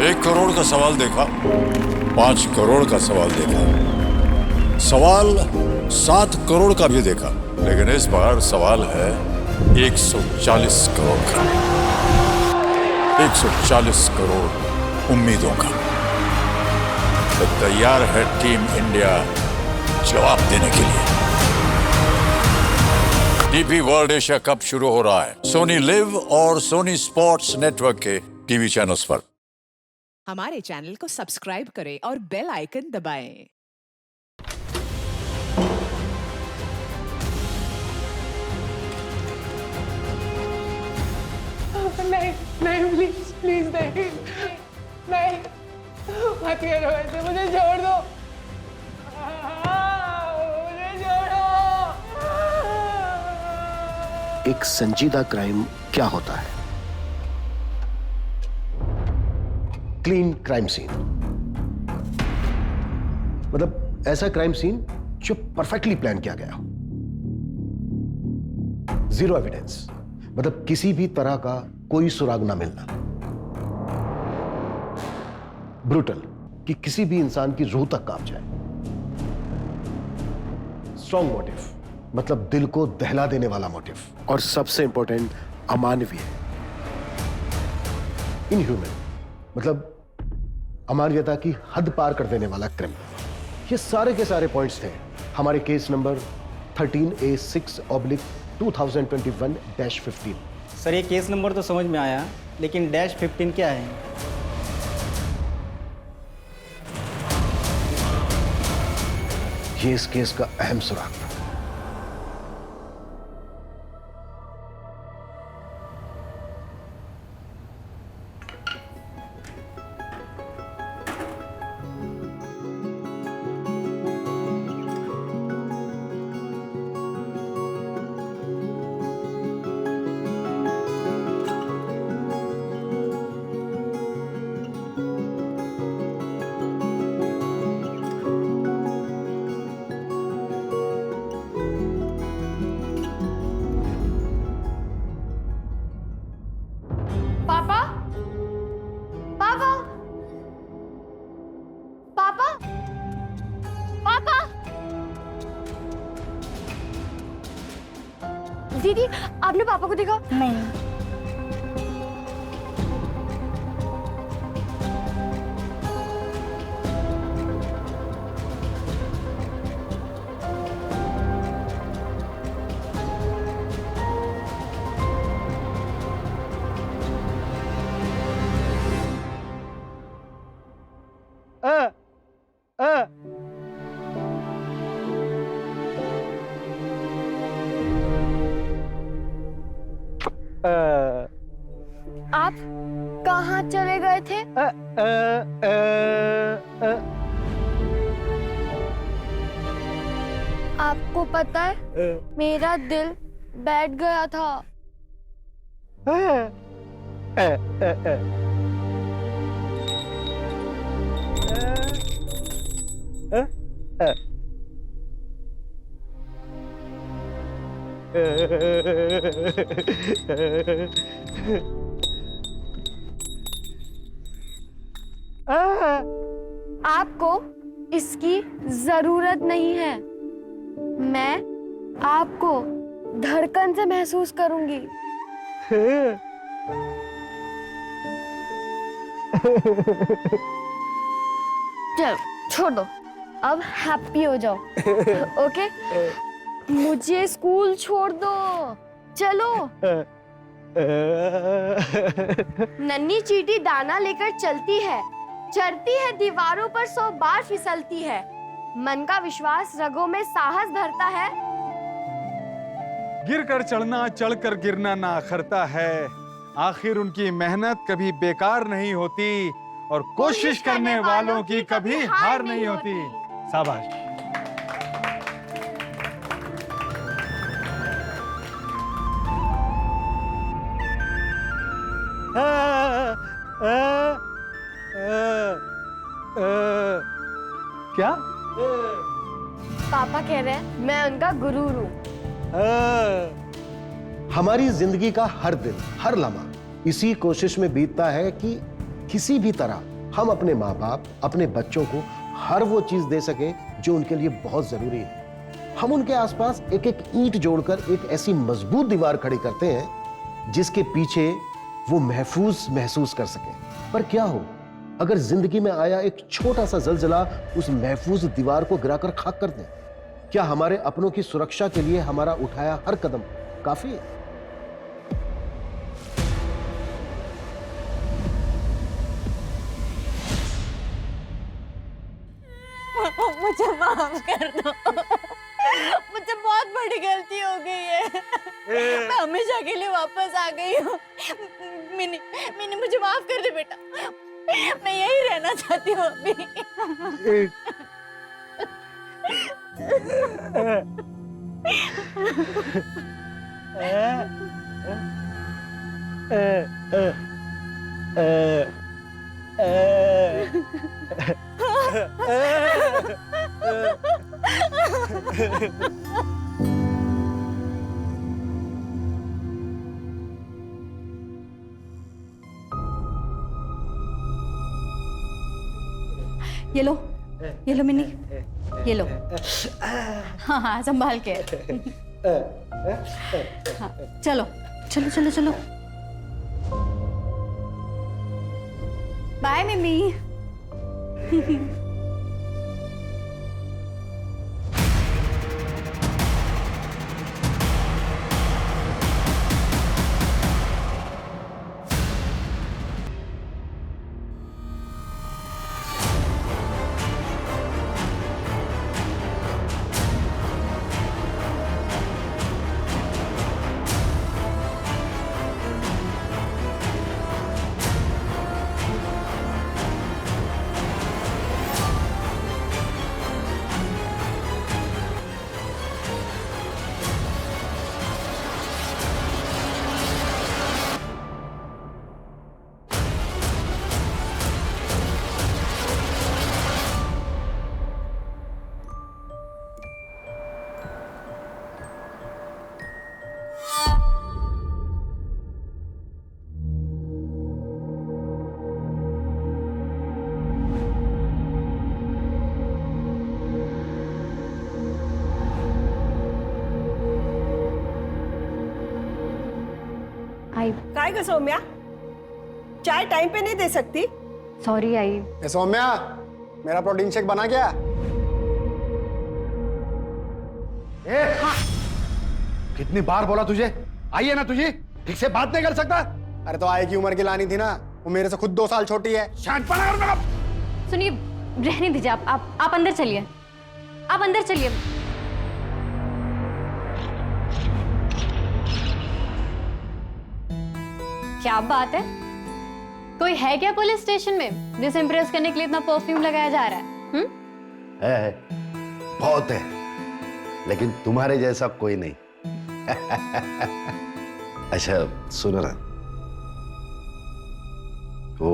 1 करोड़ का सवाल देखा, 5 करोड़ का सवाल देखा, सवाल 7 करोड़ का भी देखा, लेकिन इस बार सवाल है 140 करोड़ का। 140 करोड़ उम्मीदों का। तो तैयार है टीम इंडिया जवाब देने के लिए। डीपी वर्ल्ड एशिया कप शुरू हो रहा है सोनी लिव और सोनी स्पोर्ट्स नेटवर्क के टीवी चैनल्स पर। हमारे चैनल को सब्सक्राइब करें और बेल आइकन दबाएं। नहीं नहीं, प्लीज प्लीज नहीं नहीं, मत करो ऐसे, मुझे छोड़ दो, मुझे छोड़ो। एक संजीदा क्राइम क्या होता है? क्लीन क्राइम सीन, मतलब ऐसा क्राइम सीन जो परफेक्टली प्लान किया गया हो। जीरो एविडेंस, मतलब किसी भी तरह का कोई सुराग ना मिलना। ब्रूटल, कि किसी भी इंसान की रूह तक कांप जाए। स्ट्रॉन्ग मोटिव, मतलब दिल को दहला देने वाला मोटिव। और सबसे इंपॉर्टेंट, अमानवीय। इनह्यूमन, मतलब अमानवीयता की हद पार कर देने वाला क्रिमिनल। ये सारे के सारे पॉइंट्स थे हमारे केस नंबर 13A6/2021-15। सर ये केस नंबर तो समझ में आया, लेकिन -15 क्या है? ये इस केस का अहम सुराग था। पापा, पापा, पापा, पापा। दीदी, आपने पापा को देखा? नहीं। आप कहाँ चले गए थे? आपको पता है, मेरा दिल बैठ गया था। आपको इसकी जरूरत नहीं है। मैं आपको धड़कन से महसूस करूंगी। चलो छोड़ दो, अब हैप्पी हो जाओ। ओके, मुझे स्कूल छोड़ दो, चलो। नन्ही चींटी दाना लेकर चलती है, चढ़ती है दीवारों पर 100 बार फिसलती है, मन का विश्वास रगों में साहस भरता है। गिर कर चढ़ना, चढ़ कर गिरना ना अखरता है, आखिर उनकी मेहनत कभी बेकार नहीं होती और कोशिश करने वालों की कभी हार नहीं होती। शाबाश। क्या? पापा कह रहे हैं मैं उनका गुरूर हूँ। हमारी जिंदगी का हर दिन, हर लम्हा इसी कोशिश में बीतता है कि किसी भी तरह हम अपने माँ बाप, अपने बच्चों को हर वो चीज दे सके जो उनके लिए बहुत जरूरी है। हम उनके आसपास एक एक ईंट जोड़कर एक ऐसी मजबूत दीवार खड़ी करते हैं जिसके पीछे वो महफूज महसूस कर सके। पर क्या हो अगर जिंदगी में आया एक छोटा सा जलजला उस महफूज दीवार को गिराकर खाक कर दे? क्या हमारे अपनों की सुरक्षा के लिए हमारा उठाया हर कदम काफी है? मुझे माफ कर दो, मुझसे बहुत बड़ी गलती हो गई है। मैं हमेशा के लिए वापस आ गई हूँ। मिनी मिनी मुझे माफ कर दे बेटा, मैं यही रहना चाहती हूँ अभी। ये लो मिनी, ये लो। हाँ हाँ संभाल के। हाँ, चलो चलो चलो चलो। बाय मिमी। काय ग सौम्या, चाय टाइम पे नहीं दे सकती? Sorry I. ए सौम्या, मेरा प्रोटीन शेक बना क्या? हाँ। कितनी बार बोला तुझे, आइए ना तुझे, ठीक से बात नहीं कर सकता? अरे तो आई की उम्र की लानी थी ना, वो मेरे से खुद 2 साल छोटी है। शांतपना कर मेरा। सुनिए, रहने दीजिए, आप अंदर चलिए, आप अंदर चलिए। क्या बात है, कोई है क्या पुलिस स्टेशन में जिसे इम्प्रेस करने के लिए इतना परफ्यूम लगाया जा रहा है? है, बहुत है, लेकिन तुम्हारे जैसा कोई नहीं। अच्छा सुनो ना, वो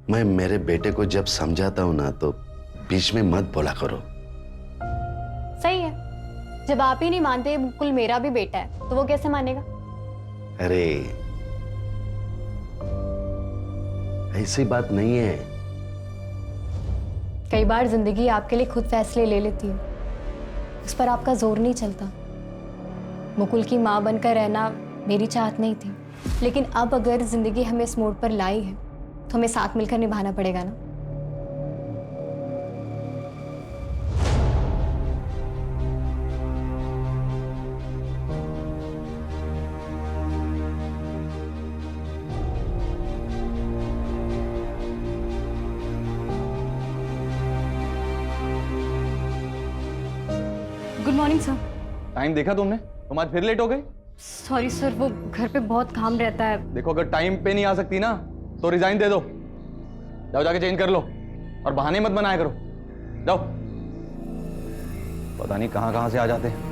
मैं मेरे बेटे को जब समझाता हूं ना तो बीच में मत बोला करो। सही है, जब आप ही नहीं मानते बिल्कुल मेरा भी बेटा है तो वो कैसे मानेगा? अरे ऐसी बात नहीं है। कई बार जिंदगी आपके लिए खुद फैसले ले लेती है, उस पर आपका जोर नहीं चलता। मुकुल की माँ बनकर रहना मेरी चाहत नहीं थी, लेकिन अब अगर जिंदगी हमें इस मोड़ पर लाई है तो हमें साथ मिलकर निभाना पड़ेगा ना। Good morning sir. टाइम देखा तुमने? तुम आज फिर लेट हो गई। सॉरी सर, वो घर पे बहुत काम रहता है। देखो, अगर टाइम पे नहीं आ सकती ना तो रिजाइन दे दो। जाओ जाके चेंज कर लो और बहाने मत बनाया करो। जाओ, पता नहीं कहां कहां से आ जाते हैं।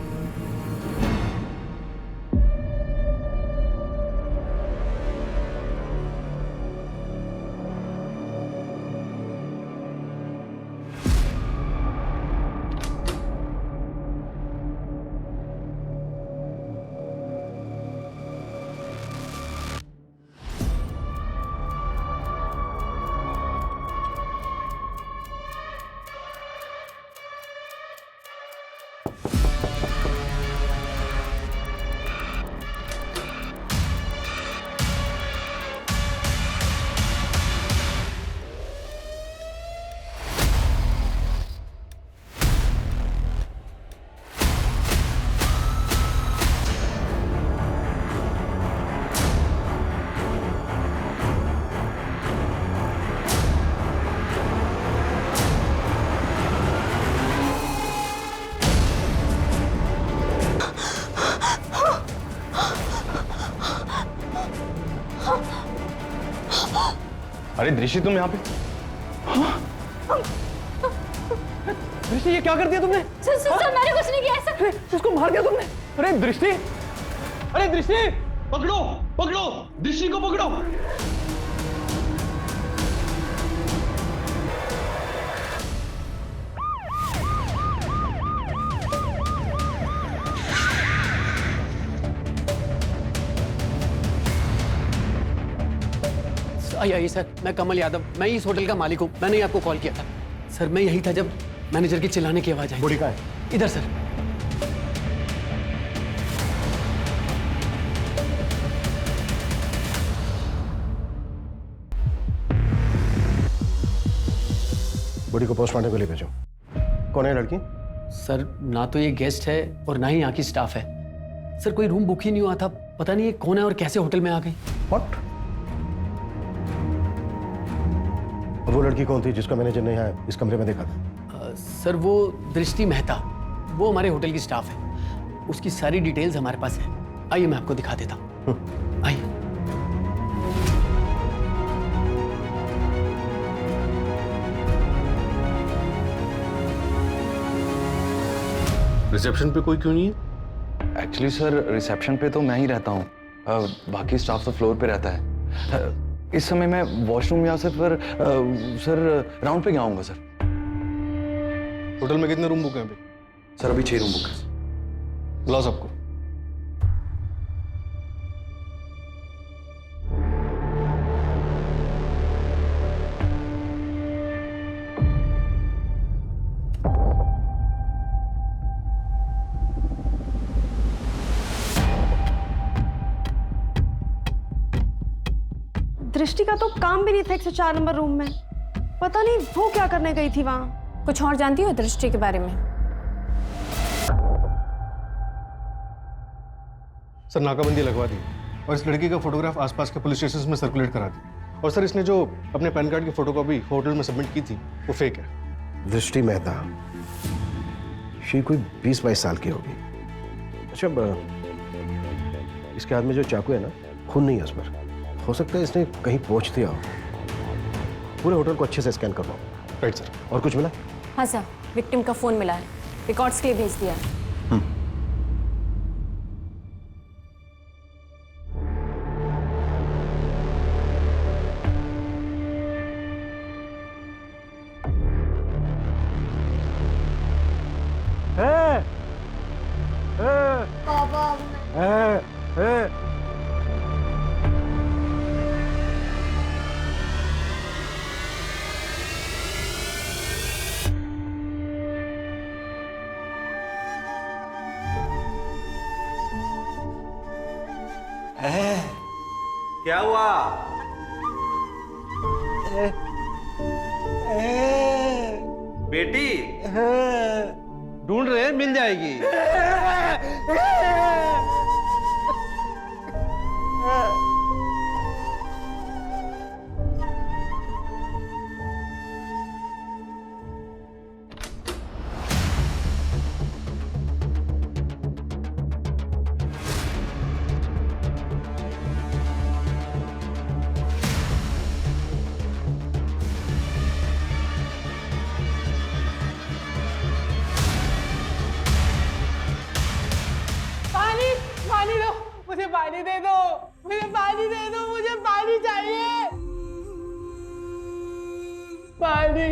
अरे दृष्टि तुम यहाँ पे? दृष्टि ये क्या कर दिया तुमने? सर मैंने कुछ नहीं किया ऐसा। उसको मार दिया तुमने? अरे दृष्टि, अरे दृष्टि, पकड़ो पकड़ो, दृष्टि को पकड़ो। आइए सर, मैं कमल यादव, मैं इस होटल का मालिक हूँ। मैंने ही आपको कॉल किया था सर। मैं यही था जब मैनेजर की चिल्लाने की आवाज आई। बॉडी कहाँ है? इधर सर। बॉडी को पोस्टमार्टम के लिए भेजो। कौन है लड़की? सर ना तो ये गेस्ट है और ना ही यहाँ की स्टाफ है सर। कोई रूम बुक ही नहीं हुआ था। पता नहीं ये कौन है और कैसे होटल में आ गई। व्हाट? वो लड़की कौन थी जिसका मैनेजर ने यहाँ इस कमरे में देखा था? सर वो दृष्टि मेहता, वो हमारे होटल की स्टाफ है। उसकी सारी डिटेल्स हमारे पास है। आइए मैं आपको दिखा देता हूँ। आइए। रिसेप्शन पे कोई क्यों नहीं है? एक्चुअली सर रिसेप्शन पे तो मैं ही रहता हूँ, बाकी स्टाफ तो फ्लोर पे रहता है। इस समय मैं वॉशरूम या सर राउंड पे गया हूँगा सर। होटल में कितने रूम बुक हैं अभी? सर अभी 6 रूम बुक है। बुलाओ सबको। दृष्टि का तो काम भी नहीं था 104 नंबर रूम में। पता नहीं वो क्या करने गई थी वहां। कुछ और जानती हो दृष्टि के बारे में? सर नाकाबंदी लगवा दी और इस लड़की का फोटोग्राफ आसपास के पुलिस स्टेशन में सर्कुलेट करा दी। और सर इसने जो अपने पैन कार्ड की फोटोकॉपी होटल में सबमिट की थी वो फेक है। दृष्टि मेहता, ये कोई 20-22 साल की होगी। अच्छा, इसके हाथ में जो चाकू है ना, खून नहीं है उस पर। हो सकता है इसने कहीं पहुंच दिया हो। पूरे होटल को अच्छे से स्कैन करवाओ। Right sir. और कुछ मिला? हाँ सर, विक्टिम का फोन मिला है, रिकॉर्ड्स के लिए भेज दिया है। क्या हुआ? बेटी ढूंढ रहे हैं, मिल जाएगी। पानी दो, मुझे पानी दे दो, मुझे पानी दे दो, मुझे पानी चाहिए, पानी।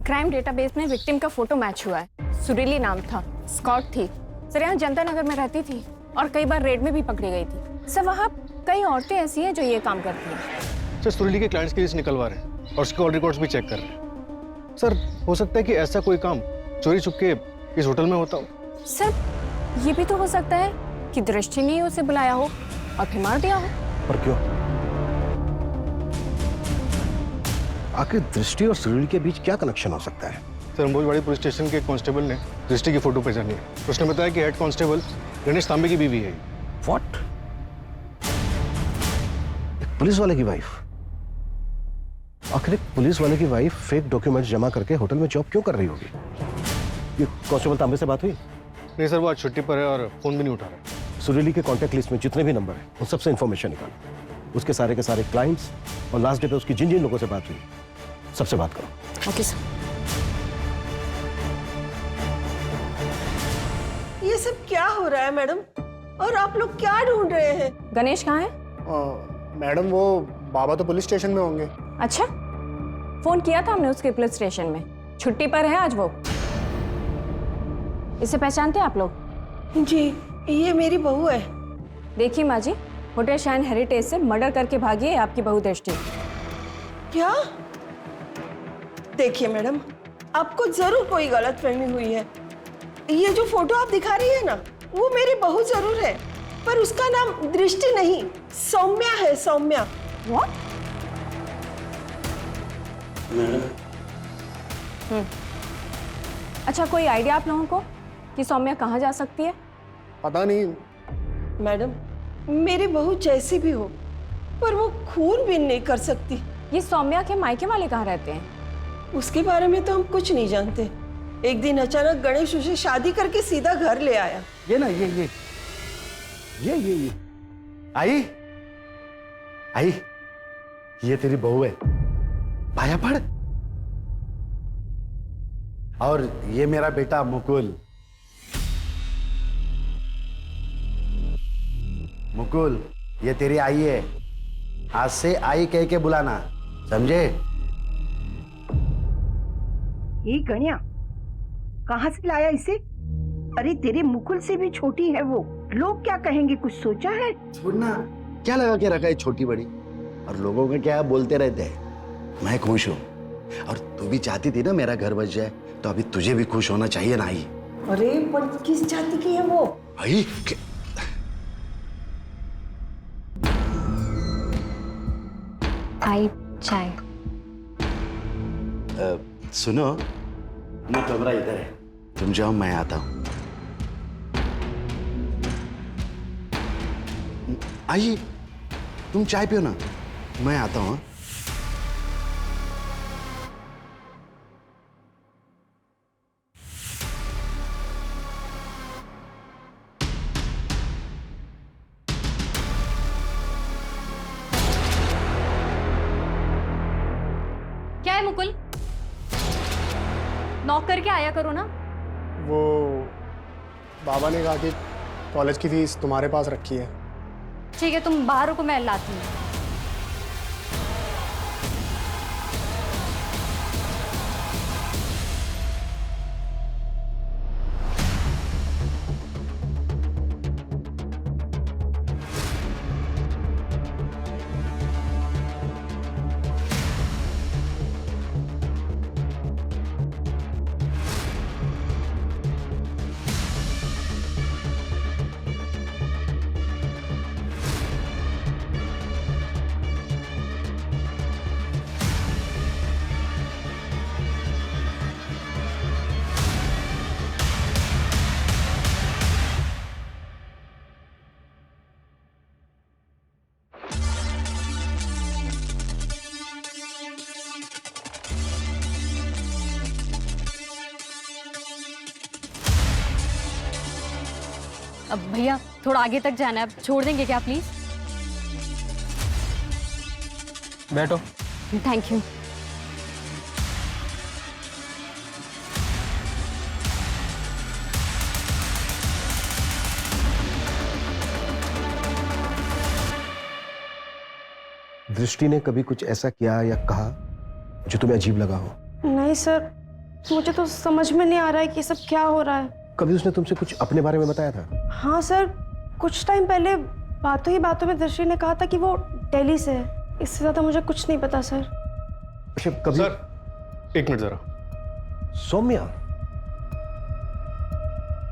क्राइम डेटाबेस में विक्टिम का फोटो मैच हुआ है। सुरीली नाम था, स्कॉट थी। सर यहाँ जनता नगर में रहती थी और कई बार रेड में भी पकड़ी गई थी। सर वहाँ कई औरतें ऐसी हैं जो ये काम करती हैं। सर सुरीली के क्लाइंट्स की लिस्ट निकलवा रहे हैं और उसके कॉल रिकॉर्ड्स भी चेक कर रहे हैं। सर हो सकता है कि ऐसा कोई काम चोरी छुपके इस होटल में होता हो। सर ये भी तो हो सकता है कि दृष्टि ने उसे बुलाया हो और फिर मार दिया हो। पर क्यों? आखिर दृष्टि और सुरीली के बीच क्या कनेक्शन हो सकता है? सर अंबोजवाड़ी पुलिस स्टेशन के कांस्टेबल ने दृष्टि की फोटो पहचानी है। उसने बताया कि हेड कांस्टेबल गणेश तांबे की बीवी है। व्हाट? एक पुलिस वाले की वाइफ? आखिर एक पुलिस वाले की वाइफ फेक डॉक्यूमेंट्स जमा करके होटल में जॉब क्यों कर रही होगी? ये कांस्टेबल तांबे से बात हुई? नहीं सर, वो आज छुट्टी पर है और फोन भी नहीं उठा रहा है। सुरीली के कांटेक्ट लिस्ट में जितने भी नंबर हैं उन सबसे इंफॉर्मेशन निकालो। उसके सारे के सारे क्लाइंट्स और लास्ट डे पे उसकी जिन जिन लोगों से बात हुई सबसे बात करो। Okay sir. ये सब क्या हो रहा है मैडम? और आप लोग क्या ढूंढ रहे हैं? गणेश कहाँ है? मैडम वो बाबा तो पुलिस स्टेशन में होंगे। अच्छा, फोन किया था हमने उसके पुलिस स्टेशन में, छुट्टी पर है आज वो। इसे पहचानते हैं आप लोग? जी, ये मेरी बहू है। देखिए माँ जी, होटल शाइन हेरिटेज से मर्डर करके भागी है आपकी बहू दृष्टि। क्या? देखिए मैडम, आपको जरूर कोई गलतफहमी हुई है। ये जो फोटो आप दिखा रही है ना, वो मेरी बहू जरूर है, पर उसका नाम दृष्टि नहीं, सौम्या है, सौम्या। What? अच्छा, कोई आइडिया आप लोगों को कि सौम्या कहाँ जा सकती है? पता नहीं मैडम, मेरी बहू जैसी भी हो, पर वो खून भी नहीं कर सकती। ये सौम्या के मायके वाले कहाँ रहते हैं? उसके बारे में तो हम कुछ नहीं जानते। एक दिन अचानक गणेश उसे शादी करके सीधा घर ले आया। ये ना ये आई आई, ये तेरी बहू है, पाया पड़। और ये मेरा बेटा मुकुल। मुकुल, ये तेरी आई है, आज से आई कह के बुलाना, समझे? ये गणिया, कहाँ से लाया इसे? अरे तेरे मुकुल से भी छोटी है वो, लोग क्या कहेंगे, कुछ सोचा है? छोड़ना, क्या लगा के रखा है छोटी बड़ी, और लोगों का क्या बोलते रहते हैं। मैं खुश हूं, और तू भी चाहती थी ना मेरा घर बच जाए, तो अभी तुझे भी खुश होना चाहिए ना। आई, अरे पर किस जाति की है वो? आई आई चाय। सुनो, मैं कमरा इधर है, तुम जाओ, मैं आता हूं। आइए, तुम चाय पियो ना, मैं आता हूं। क्या है मुकुल? नॉक करके आया करो ना। वो बाबा ने कहा कि कॉलेज की फीस तुम्हारे पास रखी है। ठीक है, तुम बाहर रुको, मैं लाती हूँ। अब भैया थोड़ा आगे तक जाना है, अब छोड़ देंगे क्या प्लीज? बैठो। Thank you. दृष्टि ने कभी कुछ ऐसा किया या कहा जो तुम्हें अजीब लगा हो? नहीं सर, मुझे तो समझ में नहीं आ रहा है कि सब क्या हो रहा है। कभी उसने तुमसे कुछ अपने बारे में बताया था? हाँ सर, कुछ टाइम पहले बातों ही बातों में दृष्टि ने कहा था कि वो दिल्ली से है। इससे ज्यादा मुझे कुछ नहीं पता सर। अच्छा, कभी सर, एक मिनट जरा। सौम्या,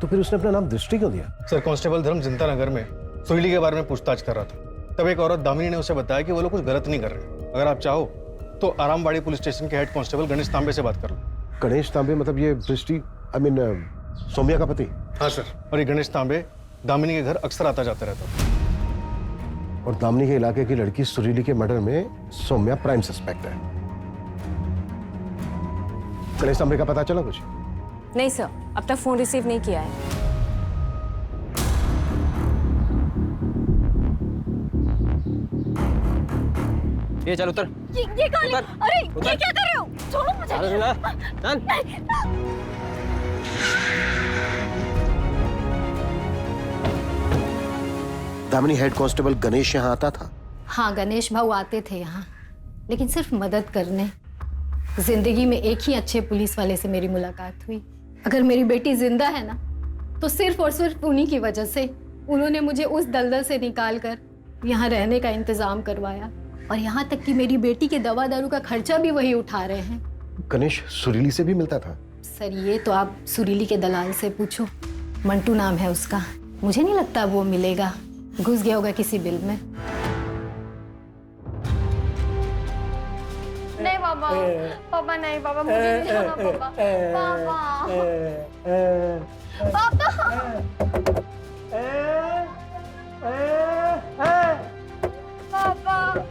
तो फिर उसने अपना नाम दृष्टि क्यों दिया? सर, कांस्टेबल धर्म जनता नगर में सोहिली के बारे में पूछताछ कर रहा था, तब एक औरत दामिनी ने उसे बताया कि वो लोग कुछ गलत नहीं कर रहे। अगर आप चाहो तो आरामबाड़ी पुलिस स्टेशन के हेड कांस्टेबल गणेश तांबे से बात कर लो। गणेश तांबे मतलब ये दृष्टि, आई मीन सौम्या का पति? हाँ सर, और ये गणेश तांबे दामिनी के घर अक्सर आता जाता रहता। और दामिनी के इलाके की लड़की सुरीली के मर्डर में सौम्या प्राइम सस्पेक्ट है। गणेश तांबे का पता चला कुछ? नहीं सर, अब तक फोन रिसीव नहीं किया है। ये चल उतर। ये कौन है? अरे ये क्या कर रहे हो? छोड़ो मुझे। चल। दामिनी, हेड कांस्टेबल गणेश यहाँ आता था? हाँ, गणेश भाऊ आते थे यहाँ, लेकिन सिर्फ मदद करने। जिंदगी में एक ही अच्छे पुलिस वाले से मेरी मुलाकात हुई। अगर मेरी बेटी जिंदा है ना, तो सिर्फ और सिर्फ उन्हीं की वजह से। उन्होंने मुझे उस दलदल से निकाल कर यहाँ रहने का इंतजाम करवाया, और यहाँ तक कि मेरी बेटी के दवा दारू का खर्चा भी वही उठा रहे हैं। गणेश सुरीली से भी मिलता था? सर, ये तो आप सुरीली के दलाल से पूछो। मंटू नाम है उसका। मुझे नहीं लगता वो मिलेगा, घुस गया होगा किसी बिल में। नहीं पापा, पापा नहीं, पापा मुझे नहीं जाना पापा। पापा, पापा।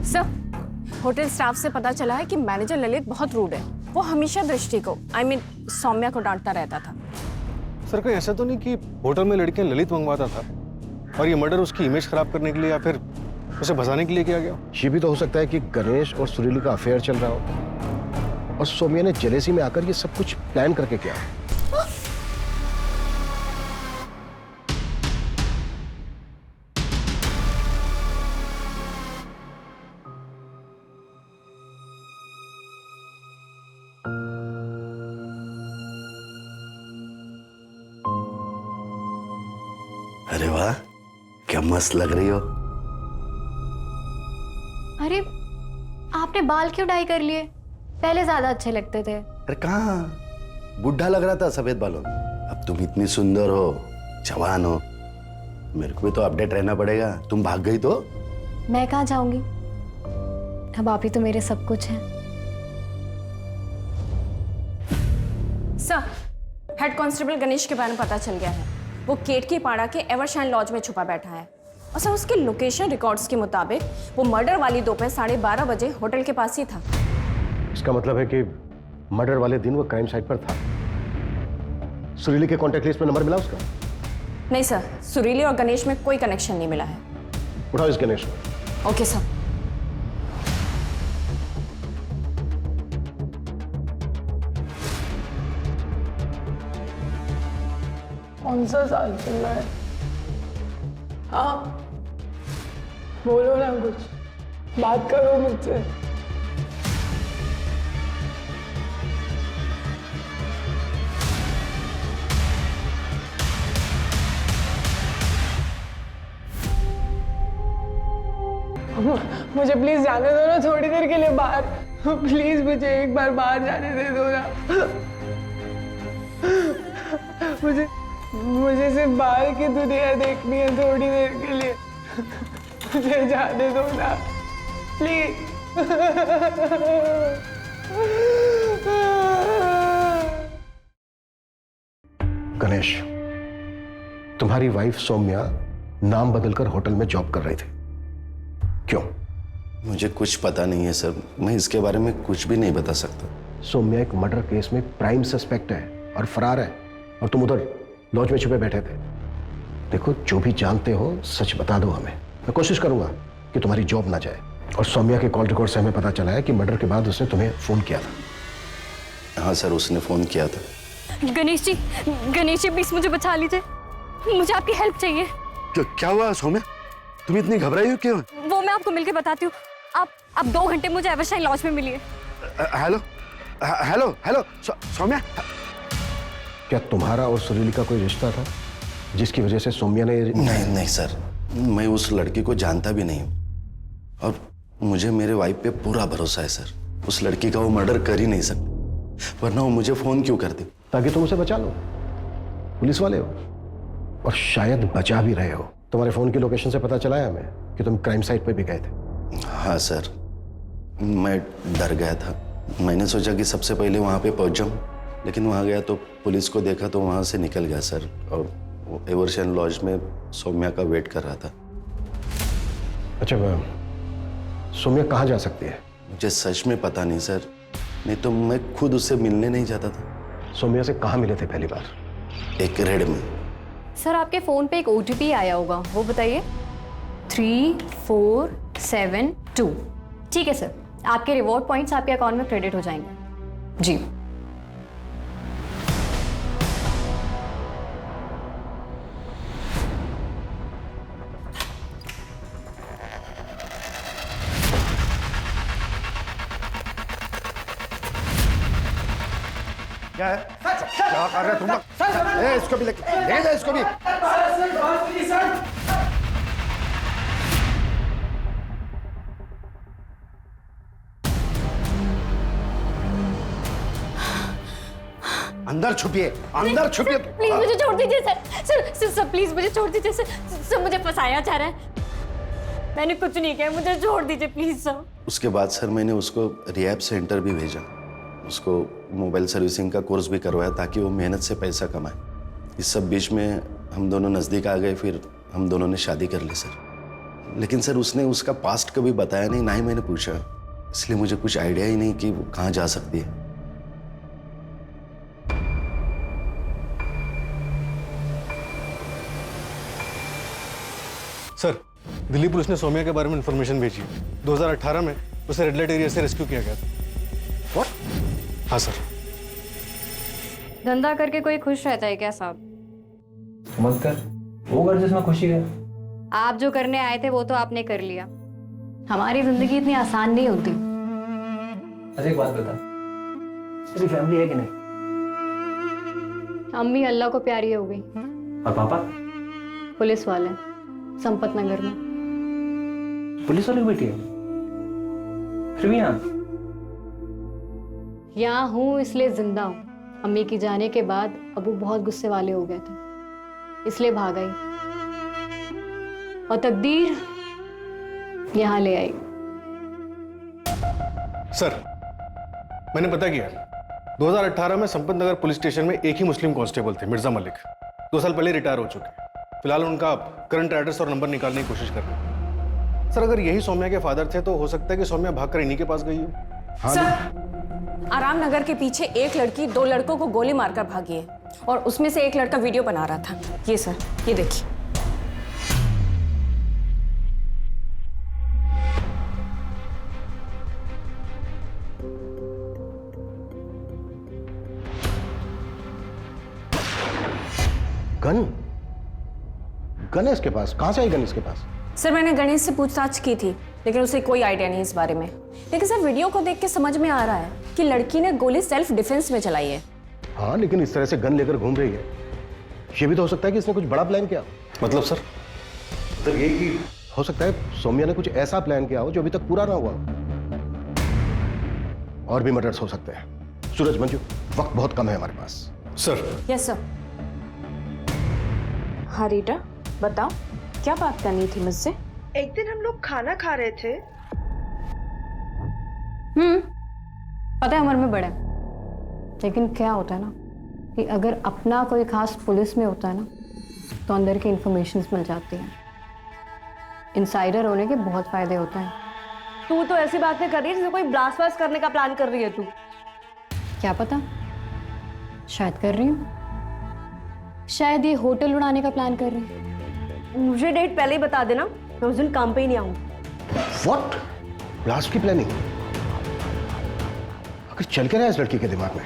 सर, होटल स्टाफ से पता चला है कि मैनेजर ललित बहुत रूड है। वो हमेशा दृष्टि को, सौम्या को डांटता रहता था। सर, कहीं ऐसा तो नहीं कि होटल में लड़कियां ललित मंगवाता था और ये मर्डर उसकी इमेज खराब करने के लिए या फिर उसे भगाने के लिए किया गया? ये भी तो हो सकता है कि गणेश और सुरीली का अफेयर चल रहा हो और सौम्या ने जेलेसी में आकर ये सब कुछ प्लान करके किया। अरे वाह, क्या मस्त लग रही हो। अरे, आपने बाल क्यों डाई कर लिए? पहले ज्यादा अच्छे लगते थे। अरे कहाँ, बुढ़ा लग रहा था सफेद बालों। अब तुम इतनी सुंदर हो, जवान हो, मेरे को भी तो अपडेट रहना पड़ेगा। तुम भाग गई तो? मैं कहाँ जाऊंगी? अब आप ही तो मेरे सब कुछ हैं। सर, हेड कांस्टेबल गणेश के बारे में पता चल गया है। वो केटकी पाड़ा के एवरशाइन लॉज में छुपा बैठा है। और सर, उसके लोकेशन रिकॉर्ड्स के मुताबिक वो मर्डर वाली दोपहर 12:30 बजे होटल के पास ही था। इसका मतलब है कि मर्डर वाले दिन वो क्राइम साइट पर था। सुरीली के कॉन्टैक्ट लिस्ट में नंबर मिला उसका? नहीं सर, सुरीली और गणेश में कोई कनेक्शन नहीं मिला है। उठाओ इस गणेश को। Okay sir. कौन सा साल चल रहा है? हाँ, बोलो ना, कुछ बात करो मुझसे। मुझे प्लीज जाने दो ना थोड़ी देर के लिए बाहर। प्लीज मुझे एक बार बाहर जाने दे दो ना। मुझे सिर्फ बाहर की दुनिया देखनी है थोड़ी देर के लिए। मुझे जाने दो ना प्लीज। गणेश, तुम्हारी वाइफ सौम्या नाम बदलकर होटल में जॉब कर रही थी, क्यों? मुझे कुछ पता नहीं है सर, मैं इसके बारे में कुछ भी नहीं बता सकता। सौम्या एक मर्डर केस में प्राइम सस्पेक्ट है और फरार है, और तुम उधर लॉज में छुपे बैठे थे। देखो, जो भी जानते हो सच बता दो हमें। मैं कोशिश करूंगा कि तुम्हारी जॉब ना जाए। और सौम्या के कॉल रिकॉर्ड से हमें पता चला है कि मर्डर के बाद उसने तुम्हें फोन किया था। हाँ सर, उसने फोन किया था। गणेश जी प्लीज मुझे बचा लीजिए, मुझे आपकी हेल्प चाहिए। क्या हुआ सौम्या? तुम इतनी घबराई हो क्यों? वो मैं आपको मिलके बताती हूँ। आप 2 घंटे मुझे एवरशाइन लॉज में मिलिए। हेलो हेलो हेलो सौम्या, क्या तुम्हारा और सुरीली का कोई रिश्ता था जिसकी वजह से सौम्या ने? नहीं सर, मैं उस लड़की को जानता भी नहीं हूँ और मुझे मेरे वाइफ पे पूरा भरोसा है सर। उस लड़की का वो मर्डर कर ही नहीं सकती, वरना वो मुझे फोन क्यों करती? ताकि तुम उसे बचा लो। पुलिस वाले हो और शायद बचा भी रहे हो। तुम्हारे फोन की लोकेशन से पता चला है हमें कि तुम क्राइम साइट पे भी गए थे। हाँ सर, मैं डर गया था। मैंने सोचा कि सबसे पहले वहाँ पे पहुँच जाऊँ, लेकिन वहाँ गया तो पुलिस को देखा तो वहाँ से निकल गया सर। और वो एवरशाइन लॉज में सौम्या का वेट कर रहा था। अच्छा, सौम्या कहाँ जा सकती है? मुझे सच में पता नहीं सर, नहीं तो मैं खुद उससे मिलने नहीं जाता था। सौम्या से कहाँ मिले थे पहली बार? एक रेड में। सर आपके फोन पे एक OTP आया होगा, वो बताइए। 3472। ठीक है सर, आपके रिवॉर्ड पॉइंट्स आपके अकाउंट में क्रेडिट हो जाएंगे। जी क्या है? क्या कर रहे तुम लोग? इसको भी ले जा, इसको भी। अंदर छुपिए, अंदर छुपिए। प्लीज मुझे छोड़ दीजिए सर प्लीज मुझे छोड़ दीजिए सर मुझे फंसाया जा रहा है। मैंने कुछ नहीं किया, मुझे छोड़ दीजिए प्लीज सर। उसके बाद सर मैंने उसको रिहैब सेंटर भी भेजा, उसको मोबाइल सर्विसिंग का कोर्स भी करवाया ताकि वो मेहनत से पैसा कमाए। इस सब बीच में हम दोनों नज़दीक आ गए, फिर हम दोनों ने शादी कर ली सर। लेकिन सर उसने उसका पास्ट कभी बताया नहीं, ना ही मैंने पूछा, इसलिए मुझे कुछ आइडिया ही नहीं कि वो कहाँ जा सकती है। सर, दिल्ली पुलिस ने सौम्या के बारे में इंफॉर्मेशन भेजी है। 2018 में उसे रेड लाइट एरिया से रेस्क्यू किया गया था। What? हाँ सर। धंधा करके कोई खुश रहता है क्या साहब? मत कर, वो कर जिसमें खुशी है। आप जो करने आए थे वो तो आपने कर लिया। हमारी जिंदगी इतनी आसान नहीं होती। अच्छा एक बात बता, तेरी फैमिली है कि नहीं? अम्मी अल्लाह को प्यारी हो गई। और पापा? पुलिस वाले संपत नगर में। पुलिस वाले की बेटी है? फिर भी यहाँ हूँ इसलिए जिंदा हूँ। अम्मी की जाने के बाद अबू बहुत गुस्से वाले हो गए थे, इसलिए भाग आई और तकदीर यहाँ ले आई। सर, मैंने पता किया, 2018 में संपत नगर पुलिस स्टेशन में एक ही मुस्लिम कांस्टेबल थे, मिर्जा मलिक। 2 साल पहले रिटायर हो चुके हैं। फिलहाल उनका करंट एड्रेस और नंबर निकालने की कोशिश कर रहे हैं। सर, अगर यही सौम्या के फादर थे तो हो सकता है कि सौम्या भागकर इन्हीं के पास गई हो। हाँ, सर, आराम नगर के पीछे एक लड़की 2 लड़कों को गोली मारकर भागी है और उसमें से एक लड़का वीडियो बना रहा था। ये सर, ये देखिए। गन है इसके पास? कहां से आई गन इसके पास? सर, मैंने गणेश से पूछताछ की थी, लेकिन उसे कोई आइडिया नहीं इस बारे में। लेकिन सर, वीडियो को देख के समझ में आ रहा है कि लड़की ने गोली सेल्फ डिफेंस में चलाई है। हाँ, लेकिन इस तरह से गन लेकर घूम रही है, ये भी तो हो सकता है कि इसने कुछ बड़ा प्लान किया। मतलब सर? मतलब ये कि हो सकता है सौम्या ने कुछ ऐसा प्लान किया हो जो अभी तक पूरा ना हुआ हो। और भी मर्डर्स हो सकते हैं। सूरज, मंजू, वक्त बहुत कम है हमारे पास। सर। Yes sir. हाँ रीटा, बताओ क्या बात करनी थी मुझसे? एक दिन हम लोग खाना खा रहे थे। पता है उम्र में बड़ा है, लेकिन क्या होता है ना कि अगर अपना कोई खास पुलिस में होता है ना तो अंदर की इंफॉर्मेशन मिल जाती हैं। इनसाइडर होने के बहुत फायदे होते हैं। तू तो ऐसी बातें कर रही है जैसे कोई ब्लास्ट वास्ट करने का प्लान कर रही है तू। क्या पता, शायद कर रही हूँ। शायद ये होटल उड़ाने का प्लान कर रही है। मुझे डेट पहले ही बता देना, मैं उस दिन काम पे ही नहीं आऊंगी। What? ब्लास्ट की प्लानिंग? आखिर चल के रहा है इस लड़की के दिमाग में?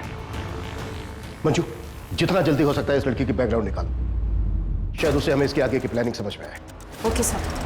मंजू, जितना जल्दी हो सकता है इस लड़की की बैकग्राउंड निकालो, शायद उसे हमें इसके आगे की प्लानिंग समझ में आए। Okay sir.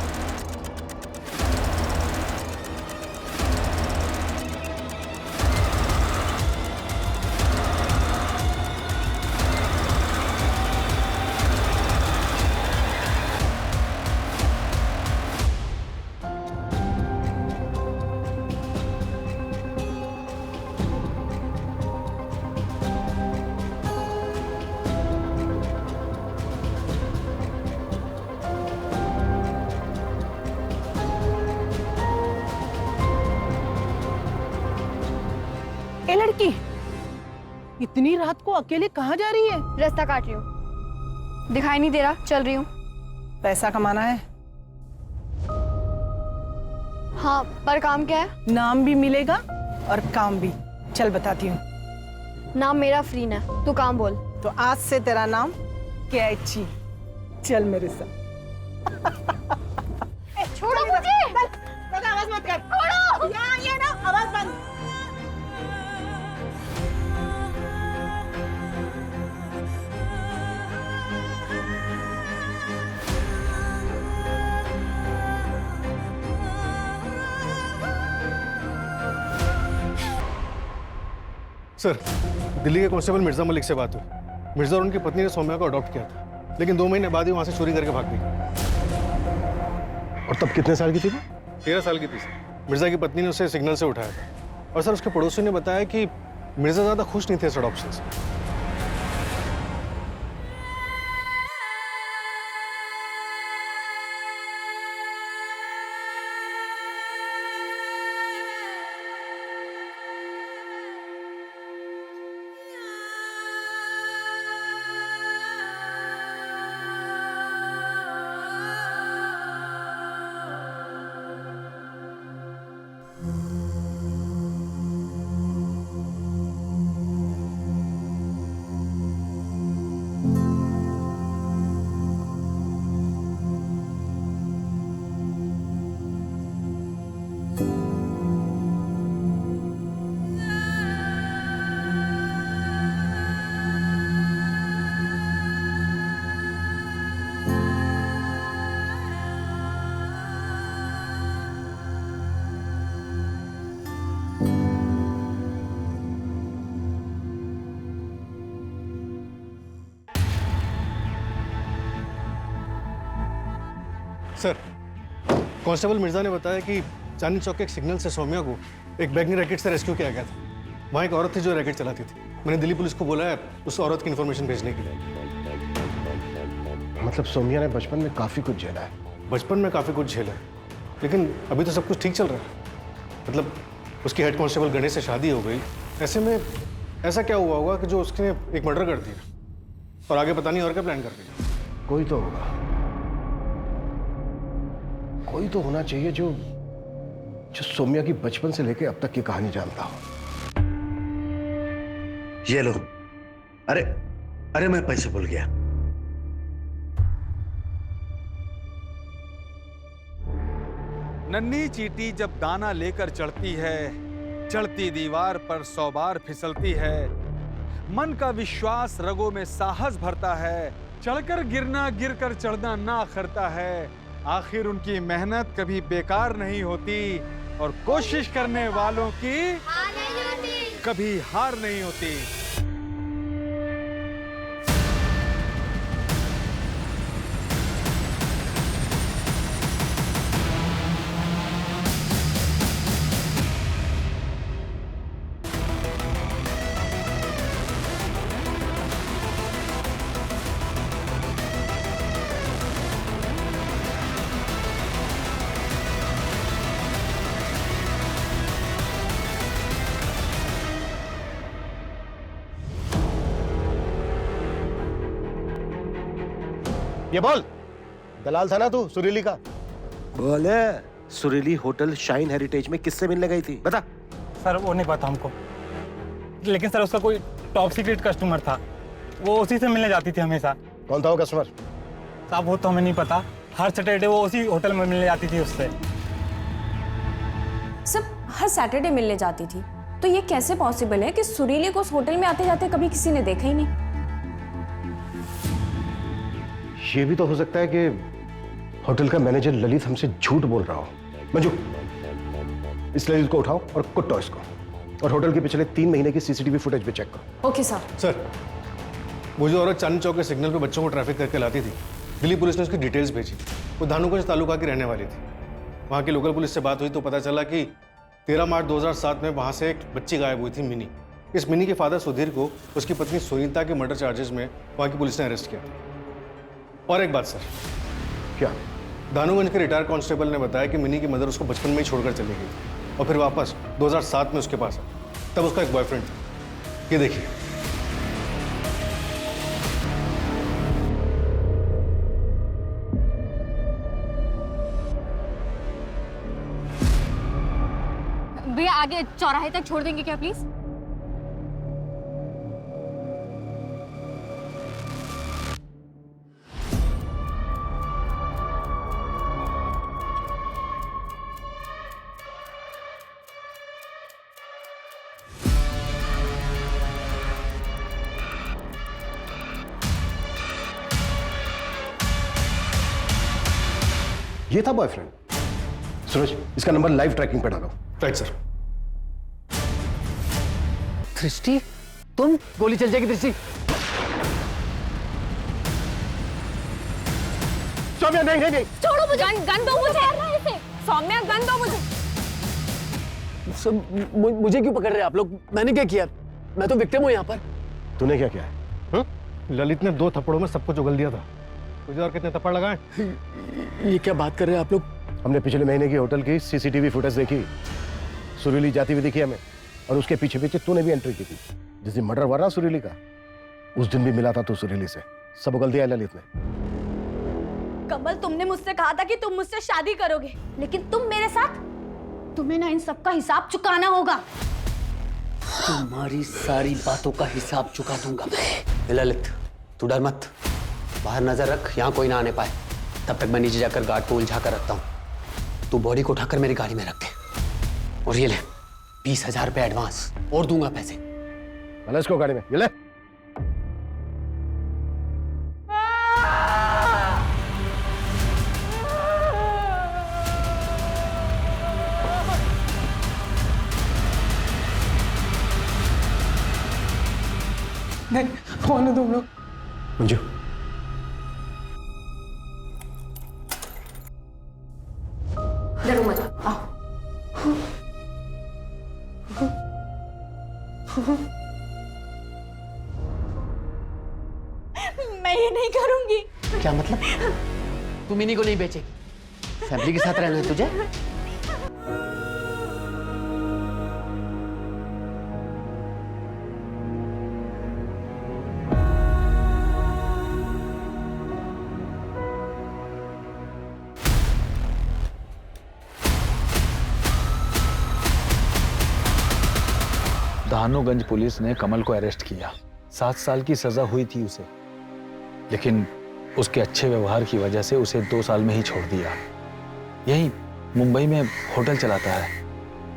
ए लड़की, इतनी रात को अकेले कहाँ जा रही है? रास्ता काट रही हूँ, दिखाई नहीं दे रहा, चल रही हूँ। पैसा कमाना है? हाँ, पर काम क्या है? नाम भी मिलेगा और काम भी। चल बताती हूँ। नाम मेरा फ्रीन है, तू काम बोल। तो आज से तेरा नाम कैची। चल मेरे साथ। छोड़ो मुझे। आवाज मत कर। छोड़ो। ये ना आवाज बंद। सर, दिल्ली के कांस्टेबल मिर्जा मलिक से बात हुई। मिर्जा और उनकी पत्नी ने सौम्या को अडॉप्ट किया था, लेकिन 2 महीने बाद ही वहां से चोरी करके भाग गई। और तब कितने साल की थी वो? 13 साल की थी सर। मिर्जा की पत्नी ने उसे सिग्नल से उठाया था। और सर, उसके पड़ोसी ने बताया कि मिर्जा ज्यादा खुश नहीं थे इस अडॉप्शन से। सर, कांस्टेबल मिर्जा ने बताया कि चांदनी चौक के एक सिग्नल से सौम्या को एक बैगनी रैकेट से रेस्क्यू किया गया था। वहाँ एक औरत थी जो रैकेट चलाती थी। मैंने दिल्ली पुलिस को बोला है उस औरत की इन्फॉर्मेशन भेजने के लिए। मतलब सौम्या ने बचपन में काफी कुछ झेला है। बचपन में काफी कुछ झेला है, लेकिन अभी तो सब कुछ ठीक चल रहा है। मतलब उसकी हेड कांस्टेबल गणेश से शादी हो गई। ऐसे में ऐसा क्या हुआ होगा कि जो उसने एक मर्डर कर दिया और आगे पता नहीं और क्या प्लान कर रही है। कोई तो होगा, कोई तो होना चाहिए जो सौम्या की बचपन से लेकर अब तक की कहानी जानता हो। ये लो। अरे अरे, मैं पैसे भूल गया। नन्ही चींटी जब दाना लेकर चढ़ती है, चढ़ती दीवार पर 100 बार फिसलती है। मन का विश्वास रगों में साहस भरता है। चढ़कर गिरना, गिरकर चढ़ना ना खरता है। आखिर उनकी मेहनत कभी बेकार नहीं होती और कोशिश करने वालों की कभी हार नहीं होती। ये बोल, दलाल था ना तू सुरीली का? बोले, सुरीली होटल शाइन हेरिटेज में किससे मिलने गई थी, बता। सर वो नहीं पता हमको, लेकिन सर उसका कोई टॉप सीक्रेट कस्टमर था, वो उसी से मिलने जाती थी हमेशा। कौन था वो कस्टमर? साहब वो तो हमें नहीं पता, हर सैटरडे वो उसी होटल में मिलने जाती थी उससे। सब हर सैटरडे मिलने जाती थी, तो ये कैसे पॉसिबल है कि सुरीली को उस होटल में आते जाते कभी किसी ने देखा ही नहीं? ये भी तो हो सकता है कि होटल का मैनेजर ललित हमसे झूठ बोल रहा हो। मंजू, इस ललित को उठाओ और कुटो इसको, और होटल के पिछले 3 महीने की सीसीटीवी फुटेज भी चेक करो। Okay sir. सर, वो जो औरत चांदनी चौक के सिग्नल पे बच्चों को ट्रैफिक करके लाती थी, दिल्ली पुलिस ने उसकी डिटेल्स भेजी। वो धानुगंज तालुका की रहने वाली थी। वहाँ की लोकल पुलिस से बात हुई तो पता चला कि 13 मार्च 2007 में वहाँ से एक बच्ची गायब हुई थी, मिनी। इस मिनी के फादर सुधीर को उसकी पत्नी सुनीता के मर्डर चार्जेस में वहाँ की पुलिस ने अरेस्ट किया। और एक बात सर। क्या? धानुगंज के रिटायर्ड कांस्टेबल ने बताया कि मिनी की मदर उसको बचपन में ही छोड़कर चली गई और फिर वापस 2007 में उसके पास आई। तब उसका एक बॉयफ्रेंड था। ये देखिए। भैया आगे चौराहे तक छोड़ देंगे क्या प्लीज? ये था बॉयफ्रेंड। सूरज, इसका नंबर लाइव ट्रैकिंग पे डालो। Right sir. दृष्टि, तुम? गोली चल जाएगी दृष्टि। सौम्या, नहीं नहीं नहीं, छोड़ो मुझे। गन दो मुझे। सौम्या, गन दो मुझे। मुझे क्यों पकड़ रहे हैं आप लोग? मैंने क्या किया? मैं तो विक्टिम हूँ यहाँ पर। तूने क्या किया है? ललित ने 2 थप्पड़ों में सब कुछ उगल दिया था। तुझे और कितने थप्पड़ लगाए? ये क्या बात कर रहे हैं आप लोग? हमने पिछले महीने की होटल की सीसीटीवी फुटेज देखी। सुरीली जाती हुई दिखी हमें, और उसके पीछे पीछे तूने भी एंट्री की थी। जिस दिन मर्डर हुआ ना सुरीली का, उस दिन भी मिला था तू सुरीली से। सब उगल दिया ललित ने। कमल, तुमने मुझसे कहा था कि तुम मुझसे शादी करोगे, लेकिन तुम मेरे साथ, तुम्हें ना इन सब का हिसाब चुकाना होगा। तुम्हारी सारी बातों का हिसाब चुका दूंगा मैं। ललित, तू डर मत, बाहर नजर रख, यहाँ कोई ना आने पाए। तब तक मैं नीचे जाकर गार्ड को उलझा कर रखता हूँ। तू बॉडी को उठाकर मेरी गाड़ी में रख दे। और ये ले 20,000 रुपए एडवांस, और दूंगा पैसे। इसको गाड़ी में, ये ले। नहीं, कौन है तुम लोग? मंजू, डरो मत, आओ। मैं ये नहीं करूंगी। क्या मतलब? तुम इन्हीं को नहीं बेचेगी? फैमिली के साथ रहना है तुझे? धानुगंज पुलिस ने कमल को अरेस्ट किया। 7 साल की सजा हुई थी उसे, लेकिन उसके अच्छे व्यवहार की वजह से उसे 2 साल में ही छोड़ दिया। यही मुंबई में होटल चलाता है।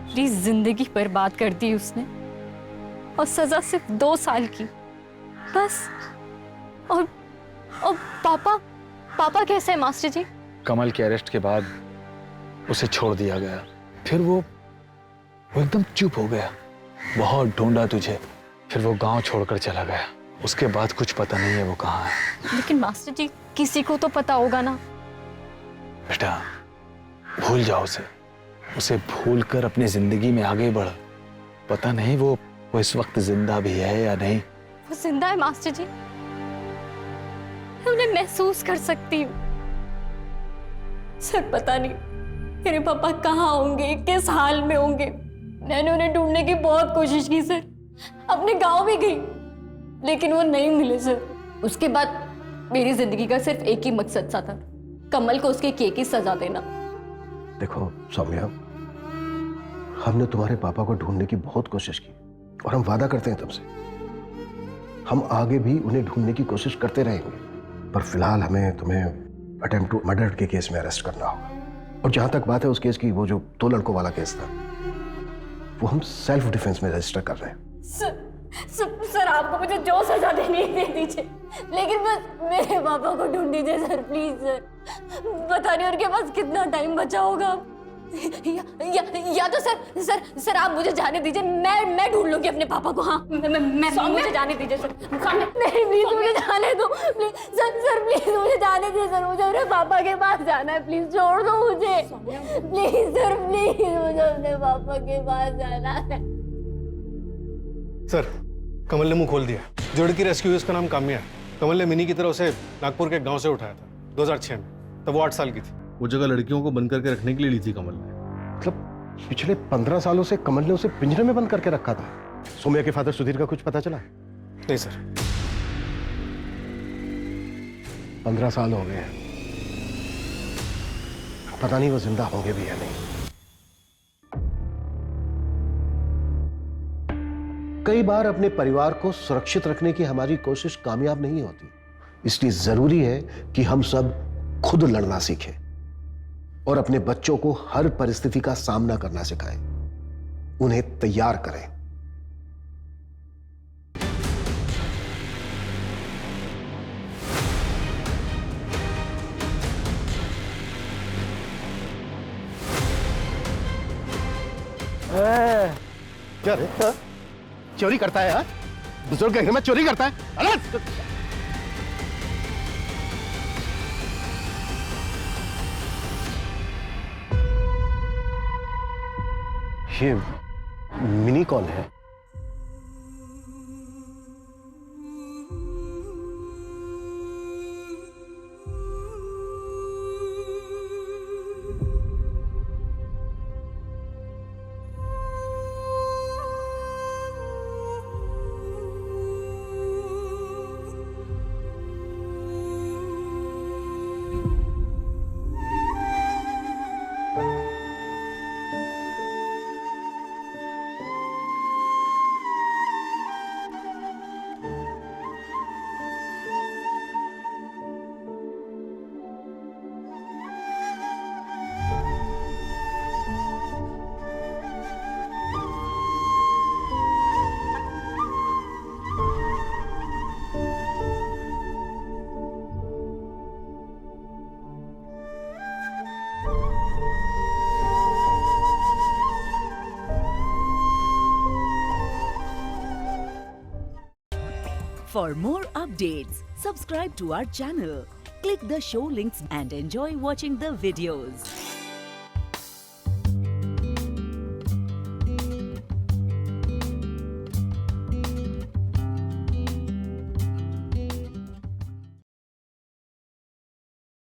मेरी जिंदगी बर्बाद कर दी उसने, और सजा सिर्फ 2 साल की, बस। और पापा कैसे है मास्टर जी? कमल के अरेस्ट के बाद उसे छोड़ दिया गया। फिर वो एकदम चुप हो गया। बहुत ढूंढा तुझे, फिर वो गांव छोड़कर चला गया। उसके बाद कुछ पता नहीं है वो कहाँ है। लेकिन मास्टर जी, किसी को तो पता होगा ना। बेटा, भूल जाओ उसे भूल कर अपनी जिंदगी में आगे बढ़। पता नहीं वो इस वक्त जिंदा भी है या नहीं। वो जिंदा है मास्टर जी, मैं उन्हें महसूस कर सकती हूँ। सर, पता नहीं मेरे पापा कहाँ होंगे, किस हाल में होंगे। मैंने उन्हें ढूंढने की बहुत कोशिश की सर, अपने गांव भी गई, लेकिन वो नहीं मिले सर। उसके बाद मेरी जिंदगी का सिर्फ एक ही मकसद सा था, कमल को उसके किए की सजा देना। देखो सौम्या, हमने तुम्हारे पापा को ढूंढने की बहुत कोशिश की, और हम वादा करते हैं तुमसे, हम आगे भी उन्हें ढूंढने की कोशिश करते रहेंगे। पर फिलहाल हमें तुम्हें अटेम्प्ट टू मर्डर के केस में अरेस्ट करना होगा। और जहां तक बात है उस केस की, वो जो 2 लड़कों वाला केस था, वो हम सेल्फ डिफेंस में रजिस्टर कर रहे हैं। सर आपको मुझे जो सजा देनी है दे दीजिए, लेकिन बस मेरे पापा को ढूंढ दीजिए सर, प्लीज सर। पता नहीं उनके पास कितना टाइम बचा होगा। या तो सर आप मुझे जाने दीजिए, मैं ढूंढ लूंगी अपने पापा को। हाँ मैं मुझे जाने दीजिए सर। नहीं प्लीज मुझे जाने दो, प्लीज सर प्लीज मुझे जाने दीजिए सर, मुझे अपने पापा के पास जाना है, प्लीज छोड़ दो मुझे प्लीज सर, प्लीज मुझे अपने पापा के पास जाना है। सर कमल ने मुंह खोल दिया। जो लड़की रेस्क्यू हुई उसका नाम काम्या है। कमल ने मिनी की तरह उसे नागपुर के एक गांव से उठाया था 2006 में, तब वो 8 साल की थी। वो जगह लड़कियों को बंद करके रखने के लिए ली थी कमल ने। मतलब पिछले 15 सालों से कमल ने उसे पिंजरे में बंद करके रखा था। सौम्या के फादर सुधीर का कुछ पता चला? नहीं सर। 15 साल हो गए, पता नहीं वो जिंदा होंगे भी या नहीं। कई बार अपने परिवार को सुरक्षित रखने की हमारी कोशिश कामयाब नहीं होती, इसलिए जरूरी है कि हम सब खुद लड़ना सीखें और अपने बच्चों को हर परिस्थिति का सामना करना सिखाएं, उन्हें तैयार करें। क्या रे? चोरी करता है यार? बुजुर्ग के घर में चोरी करता है? अलग ये मिनी कौन है? For more updates, subscribe to our channel, click the show links and enjoy watching the videos.